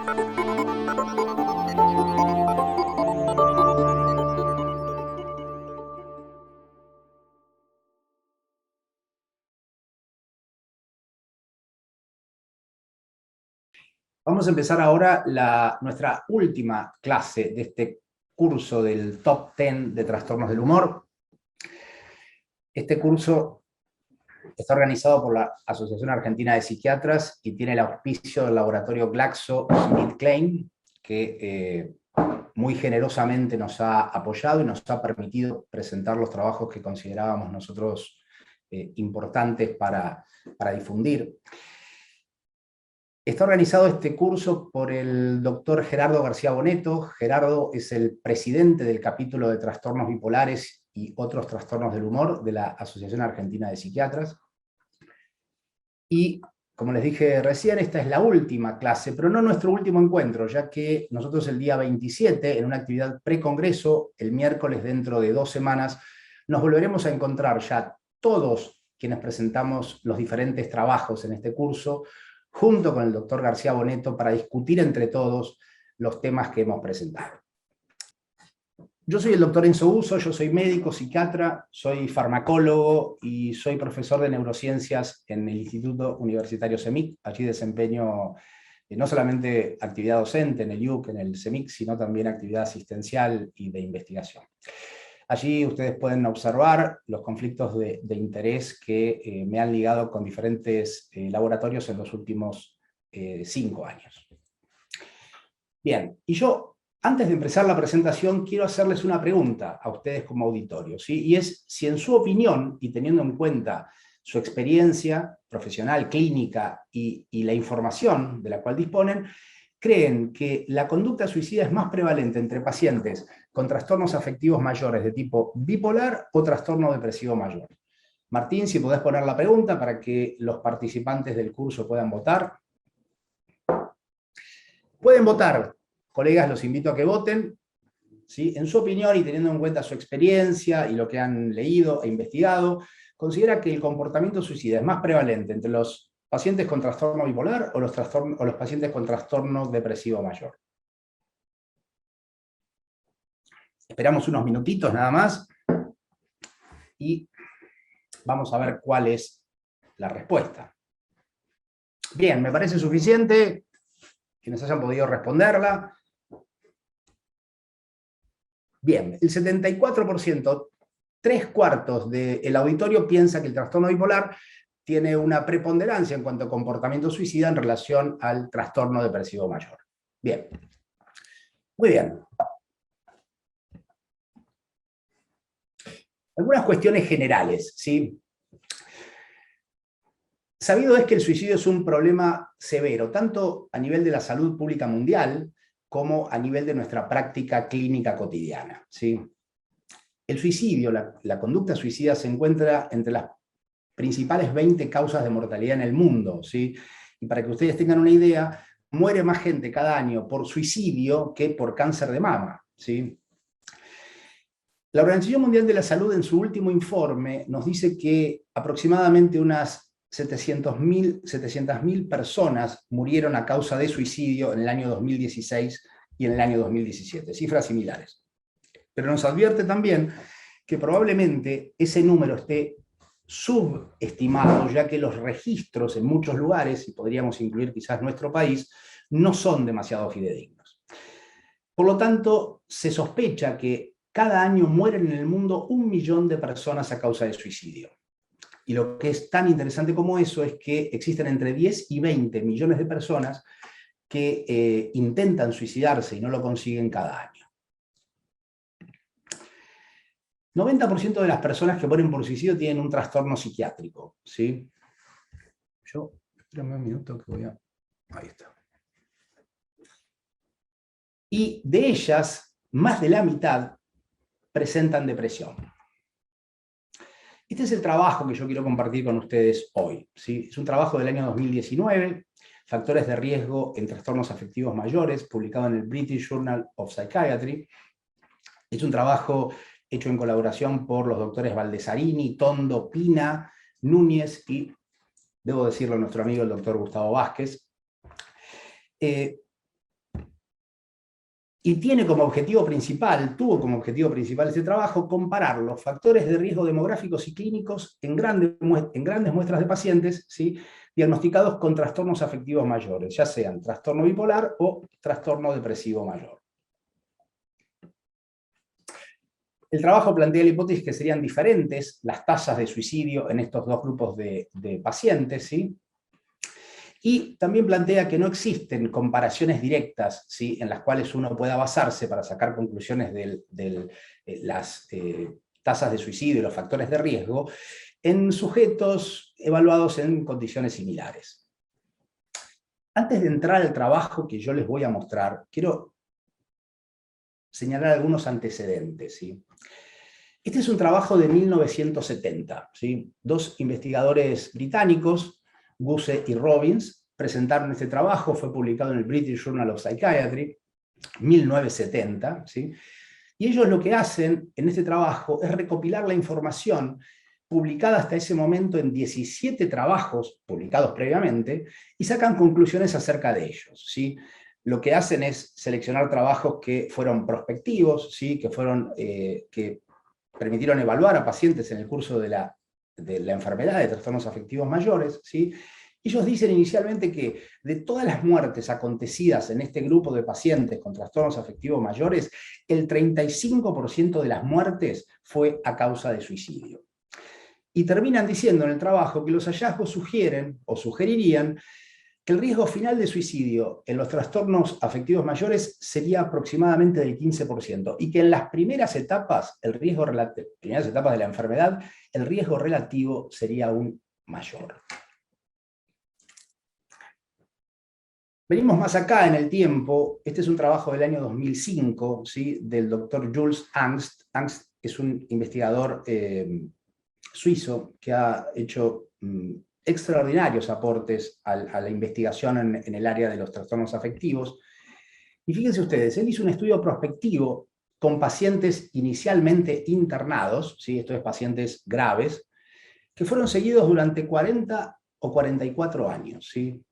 Vamos a empezar ahora nuestra última clase de este curso del Top 10 de trastornos del humor. Este curso está organizado por la Asociación Argentina de Psiquiatras y tiene el auspicio del laboratorio GlaxoSmithKline, que muy generosamente nos ha apoyado y nos ha permitido presentar los trabajos que considerábamos nosotros importantes para difundir. Está organizado este curso por el doctor Gerardo García Boneto. Gerardo es el presidente del capítulo de trastornos bipolares y otros trastornos del humor de la Asociación Argentina de Psiquiatras. Y, como les dije recién, esta es la última clase, pero no nuestro último encuentro, ya que nosotros el día 27, en una actividad pre-congreso, el miércoles dentro de 2 semanas, nos volveremos a encontrar ya todos quienes presentamos los diferentes trabajos en este curso, junto con el doctor García Boneto, para discutir entre todos los temas que hemos presentado. Yo soy el doctor Enzo Uso, yo soy médico, psiquiatra, soy farmacólogo y soy profesor de neurociencias en el Instituto Universitario CEMIC. Allí desempeño no solamente actividad docente en el IUC, en el CEMIC, sino también actividad asistencial y de investigación. Allí ustedes pueden observar los conflictos de interés que me han ligado con diferentes laboratorios en los últimos 5 años. Bien, y yo, antes de empezar la presentación, quiero hacerles una pregunta a ustedes como auditorio, ¿sí? Y es si en su opinión, y teniendo en cuenta su experiencia profesional, clínica y la información de la cual disponen, creen que la conducta suicida es más prevalente entre pacientes con trastornos afectivos mayores de tipo bipolar o trastorno depresivo mayor. Martín, si podés poner la pregunta para que los participantes del curso puedan votar. Pueden votar, colegas, los invito a que voten. ¿Sí? En su opinión y teniendo en cuenta su experiencia y lo que han leído e investigado, considera que el comportamiento suicida es más prevalente entre los pacientes con trastorno bipolar o los pacientes con trastorno depresivo mayor. Esperamos unos minutitos nada más y vamos a ver cuál es la respuesta. Bien, me parece suficiente quienes hayan podido responderla. Bien, el 74%, 3/4 del auditorio piensa que el trastorno bipolar tiene una preponderancia en cuanto a comportamiento suicida en relación al trastorno depresivo mayor. Bien. Muy bien. Algunas cuestiones generales, ¿sí? Sabido es que el suicidio es un problema severo, tanto a nivel de la salud pública mundial, como a nivel de nuestra práctica clínica cotidiana, ¿sí? El suicidio, la conducta suicida, se encuentra entre las principales 20 causas de mortalidad en el mundo, ¿sí? Y para que ustedes tengan una idea, muere más gente cada año por suicidio que por cáncer de mama, ¿sí? La Organización Mundial de la Salud, en su último informe, nos dice que aproximadamente unas 700.000 personas murieron a causa de suicidio en el año 2016 y en el año 2017, cifras similares. Pero nos advierte también que probablemente ese número esté subestimado, ya que los registros en muchos lugares, y podríamos incluir quizás nuestro país, no son demasiado fidedignos. Por lo tanto, se sospecha que cada año mueren en el mundo 1 millón de personas a causa de suicidio. Y lo que es tan interesante como eso es que existen entre 10 y 20 millones de personas que intentan suicidarse y no lo consiguen cada año. 90% de las personas que mueren por suicidio tienen un trastorno psiquiátrico, ¿sí? Espérame un minuto que voy a... Ahí está. Y de ellas, más de la mitad presentan depresión. Este es el trabajo que yo quiero compartir con ustedes hoy, ¿sí? Es un trabajo del año 2019, Factores de riesgo en trastornos afectivos mayores, publicado en el British Journal of Psychiatry. Es un trabajo hecho en colaboración por los doctores Baldesarini, Tondo, Pina, Núñez y, debo decirlo, nuestro amigo el doctor Gustavo Vázquez. Y tiene como objetivo principal, tuvo como objetivo principal este trabajo, comparar los factores de riesgo demográficos y clínicos en grandes muestras de pacientes, ¿sí?, diagnosticados con trastornos afectivos mayores, ya sean trastorno bipolar o trastorno depresivo mayor. El trabajo plantea la hipótesis que serían diferentes las tasas de suicidio en estos dos grupos de pacientes, ¿sí? Y también plantea que no existen comparaciones directas, ¿sí?, en las cuales uno pueda basarse para sacar conclusiones de las tasas de suicidio y los factores de riesgo en sujetos evaluados en condiciones similares. Antes de entrar al trabajo que yo les voy a mostrar, quiero señalar algunos antecedentes, ¿sí? Este es un trabajo de 1970, ¿sí? Dos investigadores británicos, Guse y Robbins, presentaron este trabajo, fue publicado en el British Journal of Psychiatry, 1970, ¿sí? Y ellos lo que hacen en este trabajo es recopilar la información publicada hasta ese momento en 17 trabajos publicados previamente y sacan conclusiones acerca de ellos, ¿sí? Lo que hacen es seleccionar trabajos que fueron prospectivos, ¿sí?, que permitieron evaluar a pacientes en el curso de la enfermedad de trastornos afectivos mayores, ¿sí? Ellos dicen inicialmente que de todas las muertes acontecidas en este grupo de pacientes con trastornos afectivos mayores, el 35% de las muertes fue a causa de suicidio. Y terminan diciendo en el trabajo que los hallazgos sugieren, o sugerirían, que el riesgo final de suicidio en los trastornos afectivos mayores sería aproximadamente del 15%, y que en las primeras etapas, primeras etapas de la enfermedad, el riesgo relativo sería aún mayor. Venimos más acá en el tiempo. Este es un trabajo del año 2005, ¿sí?, del doctor Jules Angst. Angst es un investigador suizo que ha hecho extraordinarios aportes a la investigación en el área de los trastornos afectivos. Y fíjense ustedes, él hizo un estudio prospectivo con pacientes inicialmente internados, ¿sí?, esto es pacientes graves, que fueron seguidos durante 40 o 44 años, ¿sí?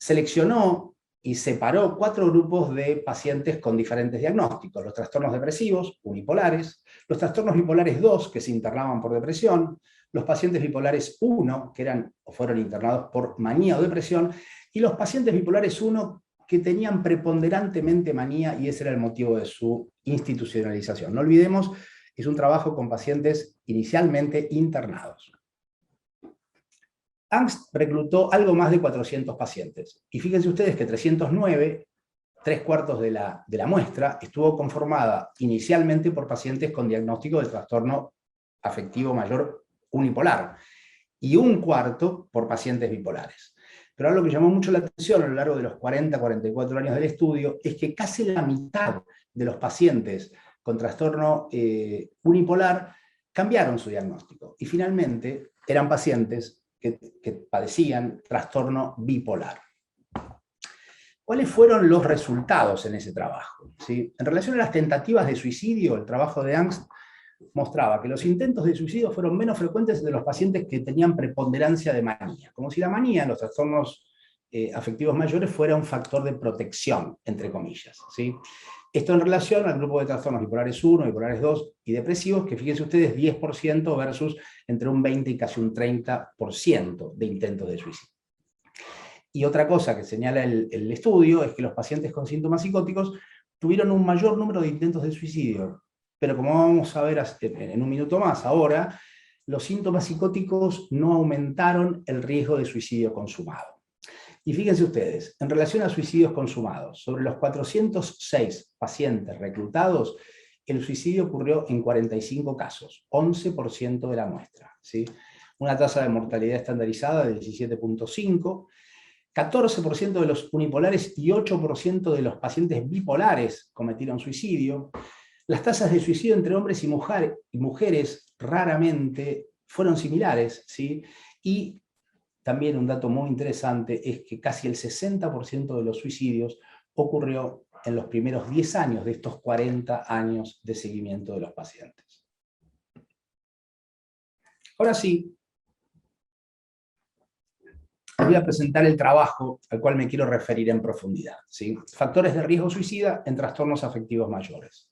Seleccionó y separó 4 grupos de pacientes con diferentes diagnósticos: los trastornos depresivos unipolares, los trastornos bipolares 2, que se internaban por depresión, los pacientes bipolares 1, que eran o fueron internados por manía o depresión, y los pacientes bipolares 1 que tenían preponderantemente manía, y ese era el motivo de su institucionalización. No olvidemos, es un trabajo con pacientes inicialmente internados. Angst reclutó algo más de 400 pacientes. Y fíjense ustedes que 309, 3/4 de la muestra, estuvo conformada inicialmente por pacientes con diagnóstico de trastorno afectivo mayor unipolar, y 1/4 por pacientes bipolares. Pero algo que llamó mucho la atención a lo largo de los 40-44 años del estudio es que casi la mitad de los pacientes con trastorno unipolar cambiaron su diagnóstico, y finalmente eran pacientes que padecían trastorno bipolar. ¿Cuáles fueron los resultados en ese trabajo? ¿Sí? En relación a las tentativas de suicidio, el trabajo de Angst mostraba que los intentos de suicidio fueron menos frecuentes de los pacientes que tenían preponderancia de manía, como si la manía en los trastornos afectivos mayores fuera un factor de protección, entre comillas, ¿sí? Esto en relación al grupo de trastornos bipolares 1, bipolares 2 y depresivos, que fíjense ustedes, 10% versus entre un 20 y casi un 30% de intentos de suicidio. Y otra cosa que señala el estudio es que los pacientes con síntomas psicóticos tuvieron un mayor número de intentos de suicidio. Pero como vamos a ver en un minuto más ahora, los síntomas psicóticos no aumentaron el riesgo de suicidio consumado. Y fíjense ustedes, en relación a suicidios consumados, sobre los 406 pacientes reclutados, el suicidio ocurrió en 45 casos, 11% de la muestra, ¿sí? Una tasa de mortalidad estandarizada de 17.5, 14% de los unipolares y 8% de los pacientes bipolares cometieron suicidio. Las tasas de suicidio entre hombres y mujeres raramente fueron similares, ¿sí? Y también un dato muy interesante es que casi el 60% de los suicidios ocurrió en los primeros 10 años de estos 40 años de seguimiento de los pacientes. Ahora sí, voy a presentar el trabajo al cual me quiero referir en profundidad, ¿sí? Factores de riesgo suicida en trastornos afectivos mayores.